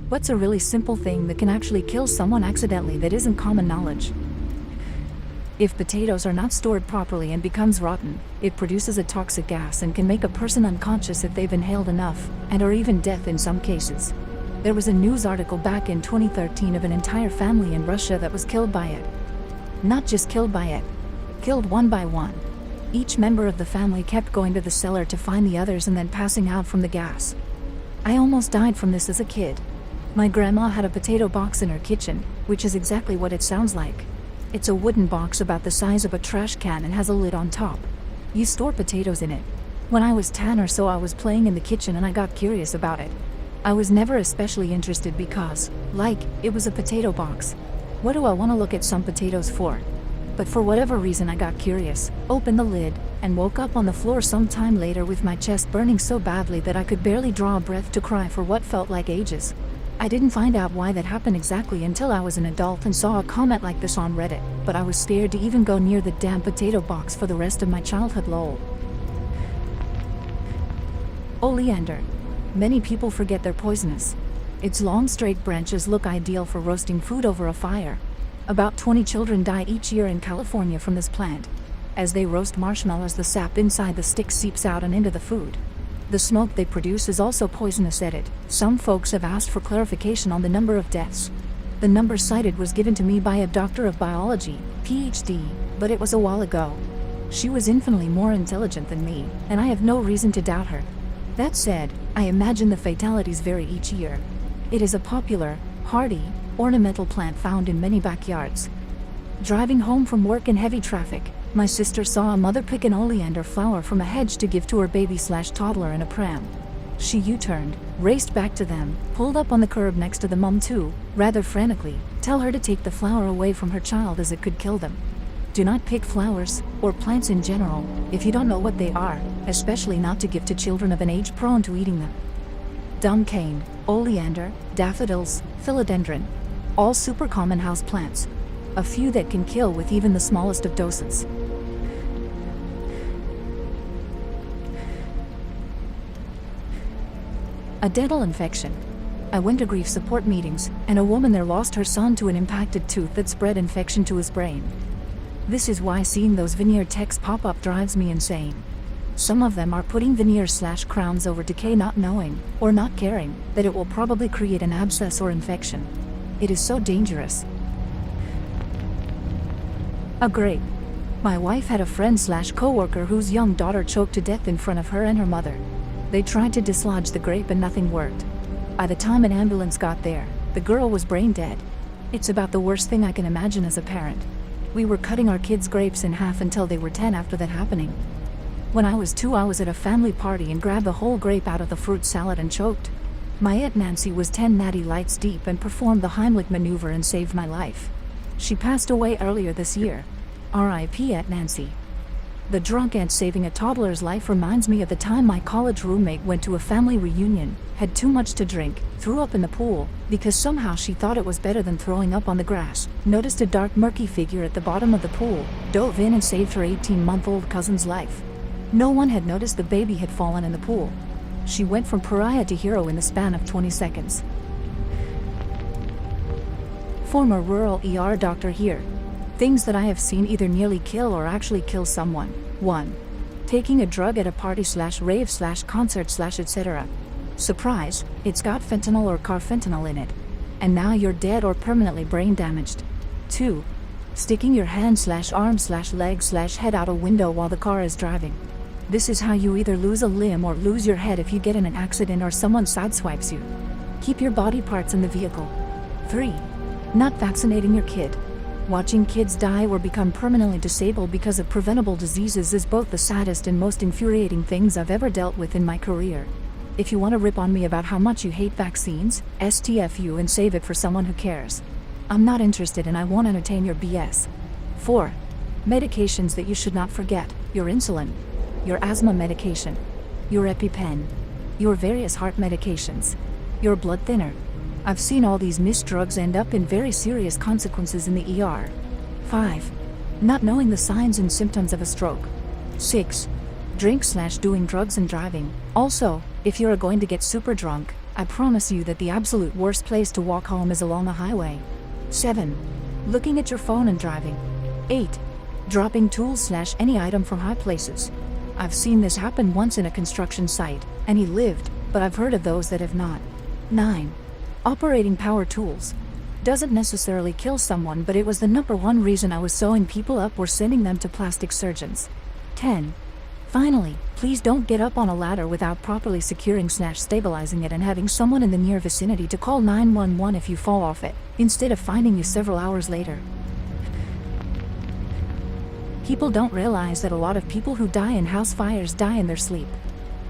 What's a really simple thing that can actually kill someone accidentally that isn't common knowledge? If potatoes are not stored properly and becomes rotten, it produces a toxic gas and can make a person unconscious if they've inhaled enough, and or even death in some cases. There was a news article back in 2013 of an entire family in Russia that was killed by it. Not just killed by it, killed one by one. Each member of the family kept going to the cellar to find the others and then passing out from the gas. I almost died from this as a kid. My grandma had a potato box in her kitchen, which is exactly what it sounds like. It's a wooden box about the size of a trash can and has a lid on top. You store potatoes in it. When I was 10 or so, I was playing in the kitchen and I got curious about it. I was never especially interested because, it was a potato box. What do I want to look at some potatoes for? But for whatever reason I got curious, opened the lid, and woke up on the floor some time later with my chest burning so badly that I could barely draw a breath to cry for what felt like ages. I didn't find out why that happened exactly until I was an adult and saw a comment like this on Reddit, but I was scared to even go near the damn potato box for the rest of my childhood. Lol. Oleander. Many people forget they're poisonous. Its long straight branches look ideal for roasting food over a fire. About 20 children die each year in California from this plant. As they roast marshmallows, the sap inside the stick seeps out and into the food. The smoke they produce is also poisonous. Some folks have asked for clarification on the number of deaths. The number cited was given to me by a doctor of biology, PhD, but it was a while ago. She was infinitely more intelligent than me, and I have no reason to doubt her. That said, I imagine the fatalities vary each year. It is a popular, hardy, ornamental plant found in many backyards. Driving home from work in heavy traffic, my sister saw a mother pick an oleander flower from a hedge to give to her baby/toddler in a pram. She U-turned, raced back to them, pulled up on the curb next to the mom to, rather frantically, tell her to take the flower away from her child as it could kill them. Do not pick flowers, or plants in general, if you don't know what they are, especially not to give to children of an age prone to eating them. Dung cane, oleander, daffodils, philodendron. All super common house plants. A few that can kill with even the smallest of doses. A dental infection. I went to grief support meetings, and a woman there lost her son to an impacted tooth that spread infection to his brain. This is why seeing those veneer texts pop up drives me insane. Some of them are putting veneers/crowns over decay, not knowing, or not caring, that it will probably create an abscess or infection. It is so dangerous. A grape. My wife had a friend/coworker whose young daughter choked to death in front of her and her mother. They tried to dislodge the grape and nothing worked. By the time an ambulance got there, the girl was brain dead. It's about the worst thing I can imagine as a parent. We were cutting our kids' grapes in half until they were 10 after that happening. When I was 2, I was at a family party and grabbed the whole grape out of the fruit salad and choked. My Aunt Nancy was 10 natty lights deep and performed the Heimlich maneuver and saved my life. She passed away earlier this year. R.I.P. Aunt Nancy. The drunk aunt saving a toddler's life reminds me of the time my college roommate went to a family reunion, had too much to drink, threw up in the pool, because somehow she thought it was better than throwing up on the grass, noticed a dark murky figure at the bottom of the pool, dove in and saved her 18-month-old cousin's life. No one had noticed the baby had fallen in the pool. She went from pariah to hero in the span of 20 seconds. Former rural ER doctor here. Things that I have seen either nearly kill or actually kill someone. 1. Taking a drug at a party/rave/concert/etc. Surprise, it's got fentanyl or carfentanil in it. And now you're dead or permanently brain damaged. 2. Sticking your hand/arm/leg/head out a window while the car is driving. This is how you either lose a limb or lose your head if you get in an accident or someone sideswipes you. Keep your body parts in the vehicle. 3. Not vaccinating your kid. Watching kids die or become permanently disabled because of preventable diseases is both the saddest and most infuriating things I've ever dealt with in my career. If you want to rip on me about how much you hate vaccines, STFU and save it for someone who cares. I'm not interested and I won't entertain your BS. 4. Medications that you should not forget. Your insulin. Your asthma medication. Your EpiPen. Your various heart medications. Your blood thinner. I've seen all these missed drugs end up in very serious consequences in the ER. 5. Not knowing the signs and symptoms of a stroke. 6. Drink/doing drugs and driving. Also, if you're going to get super drunk, I promise you that the absolute worst place to walk home is along a highway. 7. Looking at your phone and driving. 8. Dropping tools/any item from high places. I've seen this happen once in a construction site, and he lived, but I've heard of those that have not. 9. Operating power tools. Doesn't necessarily kill someone, but it was the #1 reason I was sewing people up or sending them to plastic surgeons. 10. Finally, please don't get up on a ladder without properly securing/stabilizing it and having someone in the near vicinity to call 911 if you fall off it, instead of finding you several hours later. People don't realize that a lot of people who die in house fires die in their sleep.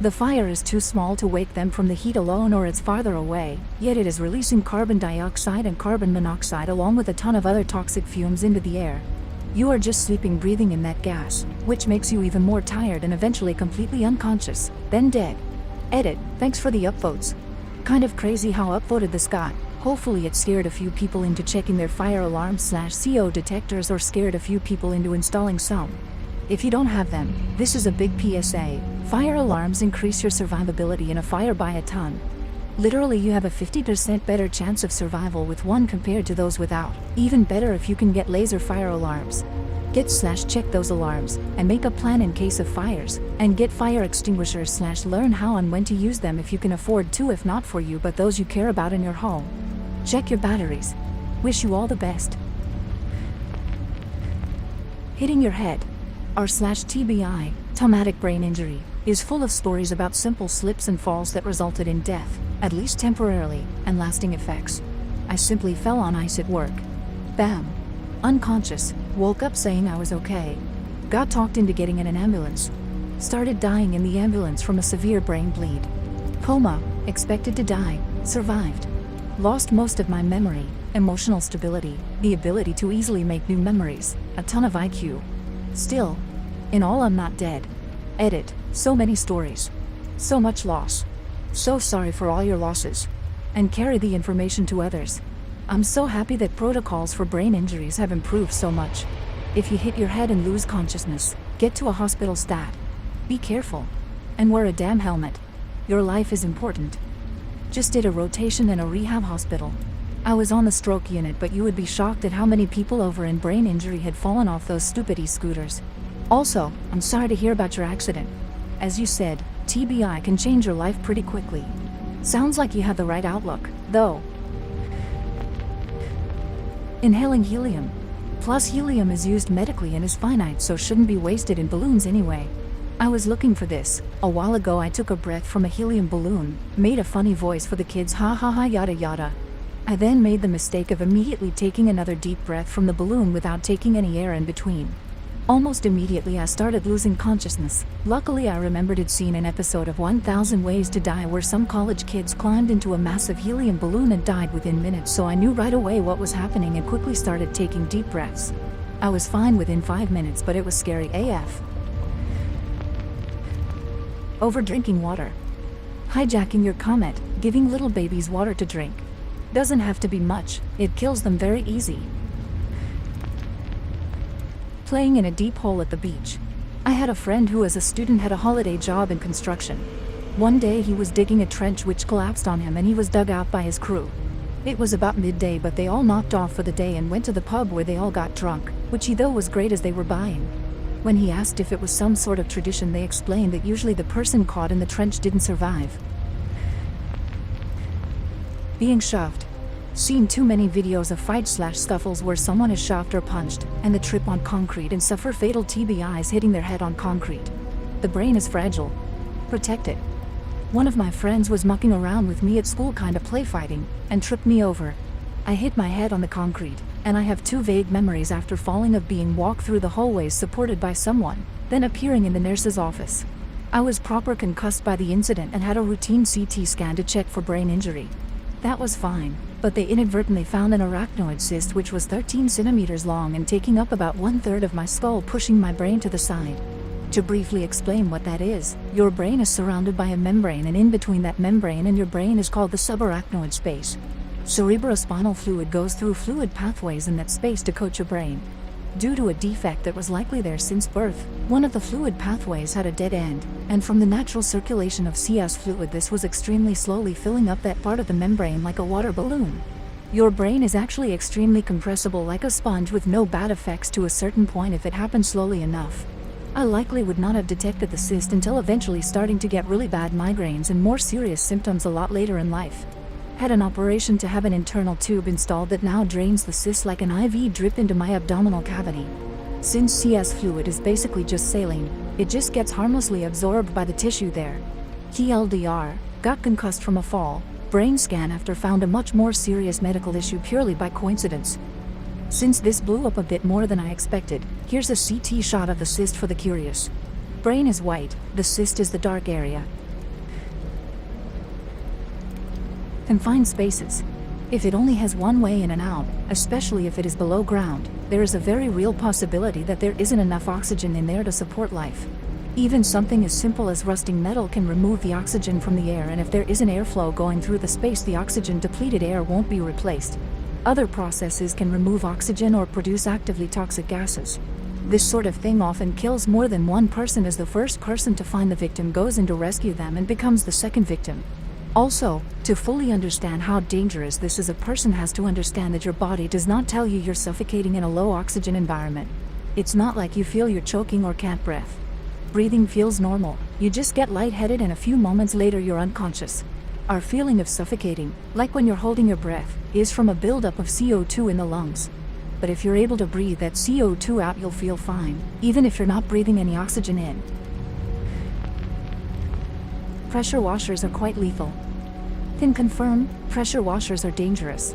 The fire is too small to wake them from the heat alone, or it's farther away, yet it is releasing carbon dioxide and carbon monoxide along with a ton of other toxic fumes into the air. You are just sleeping breathing in that gas, which makes you even more tired and eventually completely unconscious, then dead. Edit, thanks for the upvotes. Kind of crazy how upvoted this got. Hopefully it scared a few people into checking their fire alarms/CO detectors, or scared a few people into installing some. If you don't have them, this is a big PSA. Fire alarms increase your survivability in a fire by a ton. Literally, you have a 50% better chance of survival with one compared to those without. Even better if you can get laser fire alarms. Get/check those alarms, and make a plan in case of fires, and get fire extinguishers/learn how and when to use them if you can afford to, if not for you but those you care about in your home. Check your batteries. Wish you all the best. Hitting your head, r/TBI, traumatic brain injury, is full of stories about simple slips and falls that resulted in death, at least temporarily, and lasting effects. I simply fell on ice at work. Bam. Unconscious, woke up saying I was okay. Got talked into getting in an ambulance. Started dying in the ambulance from a severe brain bleed. Coma, expected to die, survived. Lost most of my memory, emotional stability, the ability to easily make new memories, a ton of IQ. Still, in all, I'm not dead. Edit, so many stories. So much loss. So sorry for all your losses. And carry the information to others. I'm so happy that protocols for brain injuries have improved so much. If you hit your head and lose consciousness, get to a hospital stat. Be careful. And wear a damn helmet. Your life is important. Just did a rotation in a rehab hospital. I was on the stroke unit, but you would be shocked at how many people over in brain injury had fallen off those stupid e-scooters. Also, I'm sorry to hear about your accident. As you said, TBI can change your life pretty quickly. Sounds like you have the right outlook, though. Inhaling helium. Plus, helium is used medically and is finite, so shouldn't be wasted in balloons anyway. I was looking for this. A while ago I took a breath from a helium balloon, made a funny voice for the kids, ha ha ha yada yada. I then made the mistake of immediately taking another deep breath from the balloon without taking any air in between. Almost immediately I started losing consciousness. Luckily I remembered I'd seen an episode of 1000 Ways to Die where some college kids climbed into a massive helium balloon and died within minutes, so I knew right away what was happening and quickly started taking deep breaths. I was fine within 5 minutes, but it was scary AF. Over drinking water. Hijacking your comment, giving little babies water to drink. Doesn't have to be much, it kills them very easy. Playing in a deep hole at the beach. I had a friend who as a student had a holiday job in construction. One day he was digging a trench which collapsed on him and he was dug out by his crew. It was about midday, but they all knocked off for the day and went to the pub where they all got drunk, which he thought was great as they were buying. When he asked if it was some sort of tradition, they explained that usually the person caught in the trench didn't survive. Being shoved. Seen too many videos of fight/scuffles where someone is shoved or punched, and they trip on concrete and suffer fatal TBIs hitting their head on concrete. The brain is fragile. Protect it. One of my friends was mucking around with me at school kinda play fighting, and tripped me over. I hit my head on the concrete, and I have 2 vague memories after falling of being walked through the hallways supported by someone, then appearing in the nurse's office. I was proper concussed by the incident and had a routine CT scan to check for brain injury. That was fine, but they inadvertently found an arachnoid cyst which was 13 centimeters long and taking up about 1/3 of my skull, pushing my brain to the side. To briefly explain what that is, your brain is surrounded by a membrane, and in between that membrane and your brain is called the subarachnoid space. Cerebrospinal fluid goes through fluid pathways in that space to coat your brain. Due to a defect that was likely there since birth, one of the fluid pathways had a dead end, and from the natural circulation of CS fluid this was extremely slowly filling up that part of the membrane like a water balloon. Your brain is actually extremely compressible like a sponge with no bad effects to a certain point if it happens slowly enough. I likely would not have detected the cyst until eventually starting to get really bad migraines and more serious symptoms a lot later in life. Had an operation to have an internal tube installed that now drains the cyst like an IV drip into my abdominal cavity. Since CS fluid is basically just saline, it just gets harmlessly absorbed by the tissue there. TLDR, got concussed from a fall, brain scan after found a much more serious medical issue purely by coincidence. Since this blew up a bit more than I expected, here's a CT shot of the cyst for the curious. Brain is white, the cyst is the dark area. Confined spaces. If it only has one way in and out, especially if it is below ground, there is a very real possibility that there isn't enough oxygen in there to support life. Even something as simple as rusting metal can remove the oxygen from the air, and if there isn't airflow going through the space, the oxygen-depleted air won't be replaced. Other processes can remove oxygen or produce actively toxic gases. This sort of thing often kills more than one person, as the first person to find the victim goes in to rescue them and becomes the second victim. Also, to fully understand how dangerous this is, a person has to understand that your body does not tell you you're suffocating in a low oxygen environment. It's not like you feel you're choking or can't breathe. Breathing feels normal, you just get lightheaded and a few moments later you're unconscious. Our feeling of suffocating, like when you're holding your breath, is from a buildup of CO2 in the lungs. But if you're able to breathe that CO2 out, you'll feel fine, even if you're not breathing any oxygen in. Pressure washers are quite lethal. Can confirm, pressure washers are dangerous.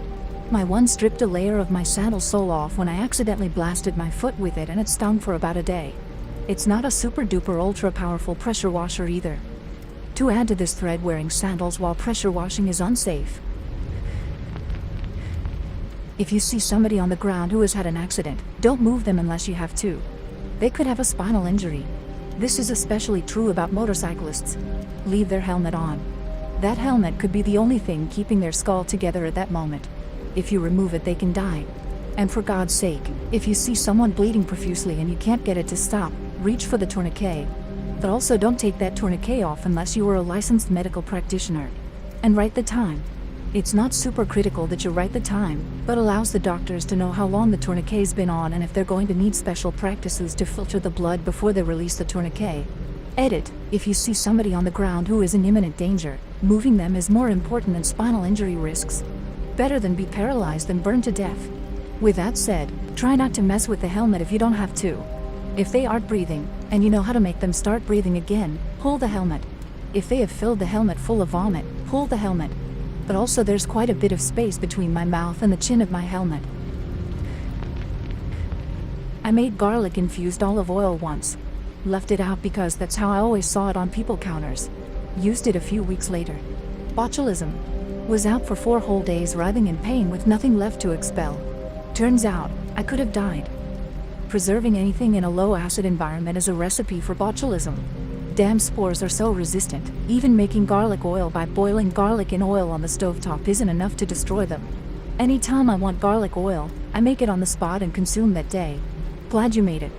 My one stripped a layer of my sandal sole off when I accidentally blasted my foot with it, and it stung for about a day. It's not a super duper ultra powerful pressure washer either. To add to this thread, wearing sandals while pressure washing is unsafe. If you see somebody on the ground who has had an accident, don't move them unless you have to. They could have a spinal injury. This is especially true about motorcyclists. Leave their helmet on. That helmet could be the only thing keeping their skull together at that moment. If you remove it, they can die. And for God's sake, if you see someone bleeding profusely and you can't get it to stop, reach for the tourniquet. But also don't take that tourniquet off unless you are a licensed medical practitioner. And write the time. It's not super critical that you write the time, but allows the doctors to know how long the tourniquet's been on and if they're going to need special practices to filter the blood before they release the tourniquet. Edit, if you see somebody on the ground who is in imminent danger, moving them is more important than spinal injury risks. Better than be paralyzed than burned to death. With that said, try not to mess with the helmet if you don't have to. If they aren't breathing, and you know how to make them start breathing again, pull the helmet. If they have filled the helmet full of vomit, pull the helmet. But also there's quite a bit of space between my mouth and the chin of my helmet. I made garlic-infused olive oil once. Left it out because that's how I always saw it on people counters. Used it a few weeks later. Botulism. Was out for 4 whole days writhing in pain with nothing left to expel. Turns out, I could have died. Preserving anything in a low-acid environment is a recipe for botulism. Damn spores are so resistant, even making garlic oil by boiling garlic in oil on the stovetop isn't enough to destroy them. Anytime I want garlic oil, I make it on the spot and consume that day. Glad you made it.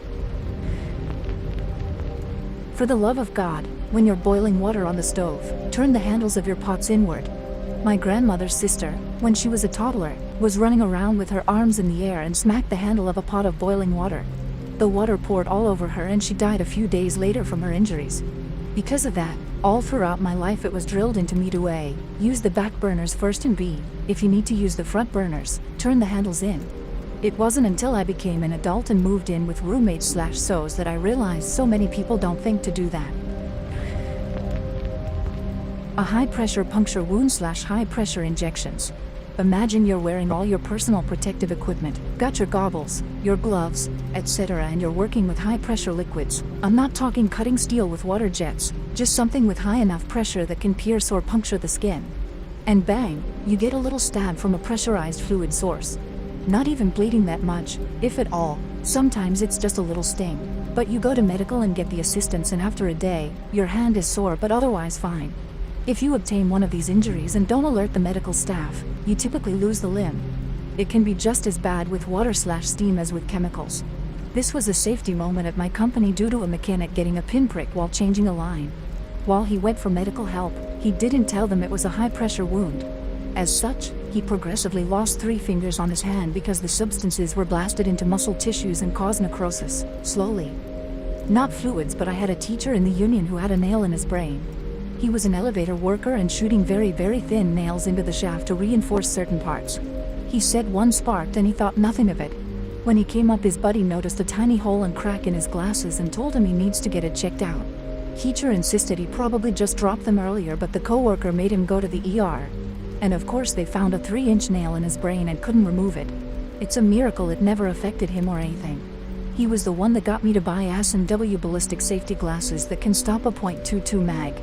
For the love of God, when you're boiling water on the stove, turn the handles of your pots inward. My grandmother's sister, when she was a toddler, was running around with her arms in the air and smacked the handle of a pot of boiling water. The water poured all over her and she died a few days later from her injuries. Because of that, all throughout my life it was drilled into me to A, use the back burners first, and B, if you need to use the front burners, turn the handles in. It wasn't until I became an adult and moved in with roommates/so's that I realized so many people don't think to do that. A high-pressure puncture wound/high-pressure injections. Imagine you're wearing all your personal protective equipment, got your goggles, your gloves, etc., and you're working with high-pressure liquids. I'm not talking cutting steel with water jets, just something with high enough pressure that can pierce or puncture the skin. And bang, you get a little stab from a pressurized fluid source. Not even bleeding that much, if at all. Sometimes it's just a little sting. But you go to medical and get the assistance, and after a day, your hand is sore but otherwise fine. If you obtain one of these injuries and don't alert the medical staff, you typically lose the limb. It can be just as bad with water/steam as with chemicals. This was a safety moment at my company due to a mechanic getting a pinprick while changing a line. While he went for medical help, he didn't tell them it was a high-pressure wound. As such, he progressively lost 3 fingers on his hand because the substances were blasted into muscle tissues and caused necrosis, slowly. Not fluids, but I had a teacher in the union who had a nail in his brain. He was an elevator worker and shooting very thin nails into the shaft to reinforce certain parts. He said one sparked and he thought nothing of it. When he came up, his buddy noticed a tiny hole and crack in his glasses and told him he needs to get it checked out. Teacher insisted he probably just dropped them earlier, but the coworker made him go to the ER. And of course they found a 3-inch nail in his brain and couldn't remove it. It's a miracle it never affected him or anything. He was the one that got me to buy S&W ballistic safety glasses that can stop a .22 mag.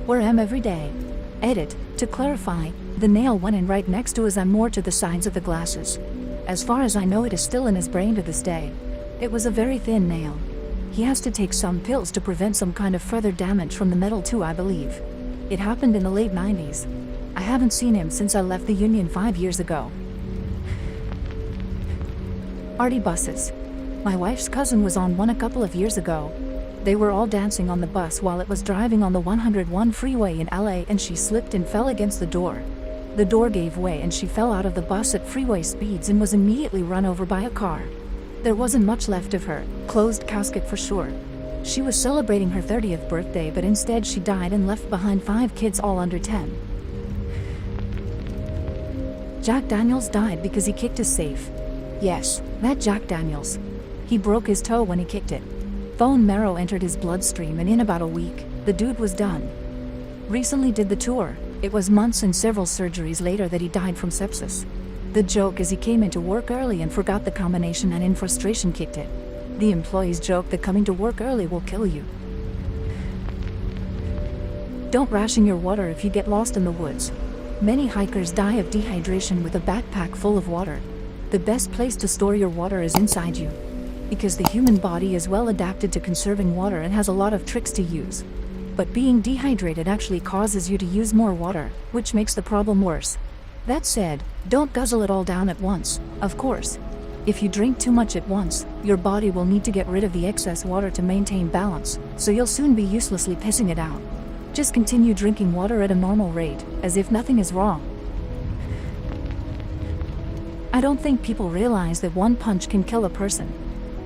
Wear 'em every day. Edit, to clarify, the nail went in right next to his eye, more to the sides of the glasses. As far as I know, it is still in his brain to this day. It was a very thin nail. He has to take some pills to prevent some kind of further damage from the metal too, I believe. It happened in the late 90s. I haven't seen him since I left the union 5 years ago. Arty buses. My wife's cousin was on one a couple of years ago. They were all dancing on the bus while it was driving on the 101 freeway in LA, and she slipped and fell against the door. The door gave way and she fell out of the bus at freeway speeds and was immediately run over by a car. There wasn't much left of her, closed casket for sure. She was celebrating her 30th birthday, but instead she died and left behind 5 kids, all under 10. Jack Daniels died because he kicked his safe. Yes, that Jack Daniels. He broke his toe when he kicked it. Bone marrow entered his bloodstream, and in about a week, the dude was done. Recently did the tour. It was months and several surgeries later that he died from sepsis. The joke is he came into work early and forgot the combination and in frustration kicked it. The employees joke that coming to work early will kill you. Don't ration your water if you get lost in the woods. Many hikers die of dehydration with a backpack full of water. The best place to store your water is inside you. Because the human body is well adapted to conserving water and has a lot of tricks to use. But being dehydrated actually causes you to use more water, which makes the problem worse. That said, don't guzzle it all down at once, of course. If you drink too much at once, your body will need to get rid of the excess water to maintain balance, so you'll soon be uselessly pissing it out. Just continue drinking water at a normal rate, as if nothing is wrong. I don't think people realize that one punch can kill a person.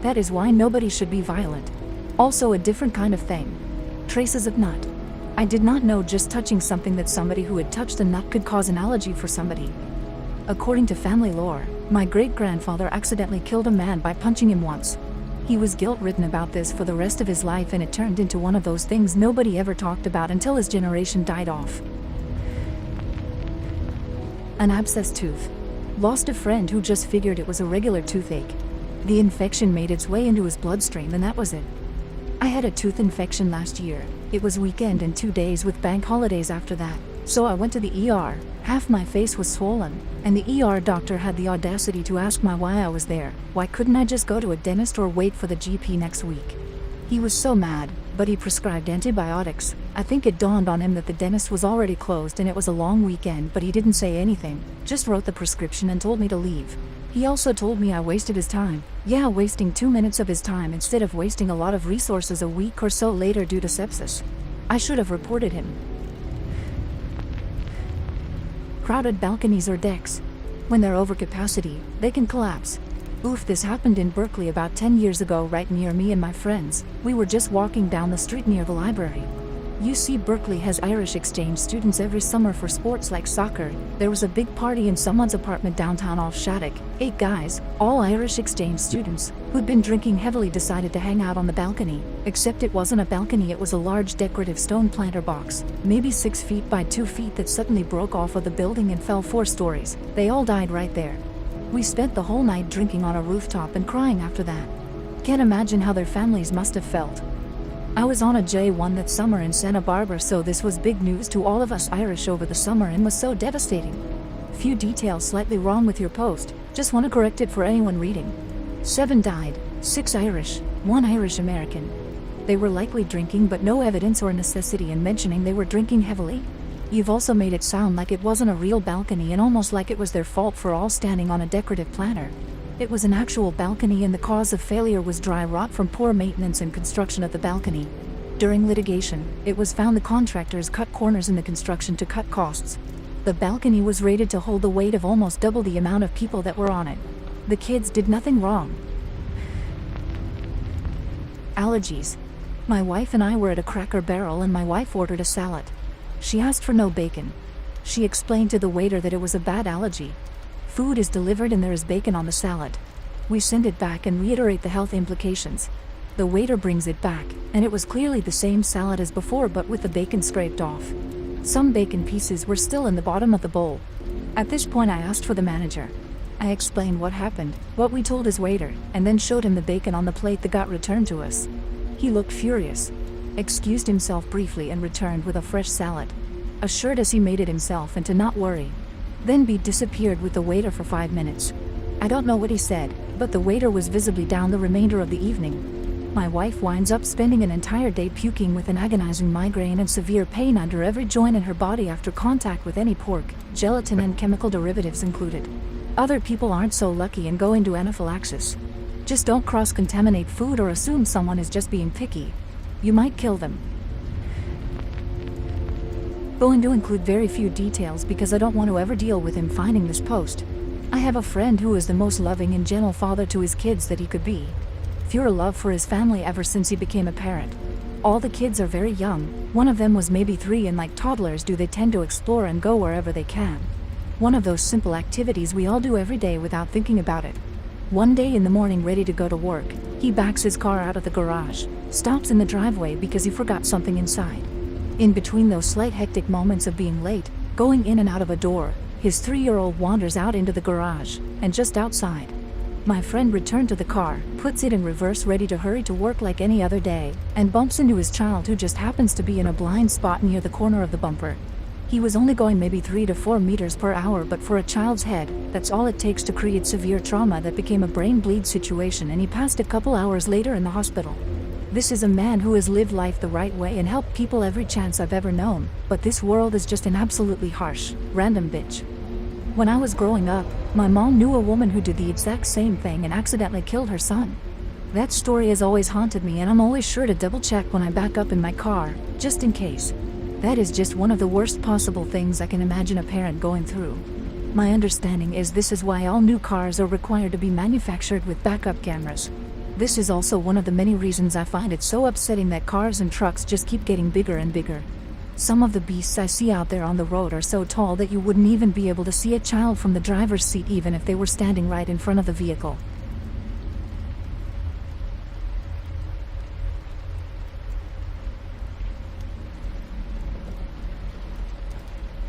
That is why nobody should be violent. Also, a different kind of thing. Traces of nut. I did not know just touching something that somebody who had touched a nut could cause an allergy for somebody. According to family lore, my great-grandfather accidentally killed a man by punching him once. He was guilt-ridden about this for the rest of his life, and it turned into one of those things nobody ever talked about until his generation died off. An abscessed tooth. Lost a friend who just figured it was a regular toothache. The infection made its way into his bloodstream, and that was it. I had a tooth infection last year. It was weekend and 2 days with bank holidays after that. So I went to the ER. Half my face was swollen, and the ER doctor had the audacity to ask me why I was there. Why couldn't I just go to a dentist or wait for the GP next week? He was so mad, but he prescribed antibiotics. I think it dawned on him that the dentist was already closed and it was a long weekend, but he didn't say anything, just wrote the prescription and told me to leave. He also told me I wasted his time. Yeah, wasting 2 minutes of his time instead of wasting a lot of resources a week or so later due to sepsis. I should have reported him. Crowded balconies or decks. When they're over capacity, they can collapse. Oof, this happened in Berkeley about 10 years ago, right near me and my friends. We were just walking down the street near the library. UC Berkeley has Irish exchange students every summer for sports like soccer. There was a big party in someone's apartment downtown off Shattuck. 8 guys, all Irish exchange students, who'd been drinking heavily, decided to hang out on the balcony. Except it wasn't a balcony, it was a large decorative stone planter box, maybe 6 feet by 2 feet, that suddenly broke off of the building and fell 4 stories. They all died right there. We spent the whole night drinking on a rooftop and crying after that. Can't imagine how their families must have felt. I was on a J1 that summer in Santa Barbara, so this was big news to all of us Irish over the summer and was so devastating. Few details slightly wrong with your post, just want to correct it for anyone reading. 7 died, 6 Irish, 1 Irish American. They were likely drinking, but no evidence or necessity in mentioning they were drinking heavily. You've also made it sound like it wasn't a real balcony and almost like it was their fault for all standing on a decorative planter. It was an actual balcony, and the cause of failure was dry rot from poor maintenance and construction of the balcony. During litigation, it was found the contractors cut corners in the construction to cut costs. The balcony was rated to hold the weight of almost double the amount of people that were on it. The kids did nothing wrong. Allergies. My wife and I were at a Cracker Barrel and my wife ordered a salad. She asked for no bacon. She explained to the waiter that it was a bad allergy. Food is delivered and there is bacon on the salad. We send it back and reiterate the health implications. The waiter brings it back, and it was clearly the same salad as before but with the bacon scraped off. Some bacon pieces were still in the bottom of the bowl. At this point I asked for the manager. I explained what happened, what we told his waiter, and then showed him the bacon on the plate that got returned to us. He looked furious, excused himself briefly and returned with a fresh salad. Assured us he made it himself and to not worry. Then disappeared with the waiter for 5 minutes. I don't know what he said, but the waiter was visibly down the remainder of the evening. My wife winds up spending an entire day puking with an agonizing migraine and severe pain under every joint in her body after contact with any pork, gelatin and chemical derivatives included. Other people aren't so lucky and go into anaphylaxis. Just don't cross-contaminate food or assume someone is just being picky. You might kill them. Going to include very few details because I don't want to ever deal with him finding this post. I have a friend who is the most loving and gentle father to his kids that he could be. Pure love for his family ever since he became a parent. All the kids are very young. One of them was maybe 3 and like toddlers they tend to explore and go wherever they can. One of those simple activities we all do every day without thinking about it. One day in the morning ready to go to work, he backs his car out of the garage, stops in the driveway because he forgot something inside. In between those slight hectic moments of being late, going in and out of a door, his 3-year-old wanders out into the garage, and just outside. My friend returned to the car, puts it in reverse ready to hurry to work like any other day, and bumps into his child who just happens to be in a blind spot near the corner of the bumper. He was only going maybe 3 to 4 meters per hour, but for a child's head, that's all it takes to create severe trauma that became a brain bleed situation, and he passed a couple hours later in the hospital. This is a man who has lived life the right way and helped people every chance I've ever known, but this world is just an absolutely harsh, random bitch. When I was growing up, my mom knew a woman who did the exact same thing and accidentally killed her son. That story has always haunted me, and I'm always sure to double check when I back up in my car, just in case. That is just one of the worst possible things I can imagine a parent going through. My understanding is this is why all new cars are required to be manufactured with backup cameras. This is also one of the many reasons I find it so upsetting that cars and trucks just keep getting bigger and bigger. Some of the beasts I see out there on the road are so tall that you wouldn't even be able to see a child from the driver's seat even if they were standing right in front of the vehicle.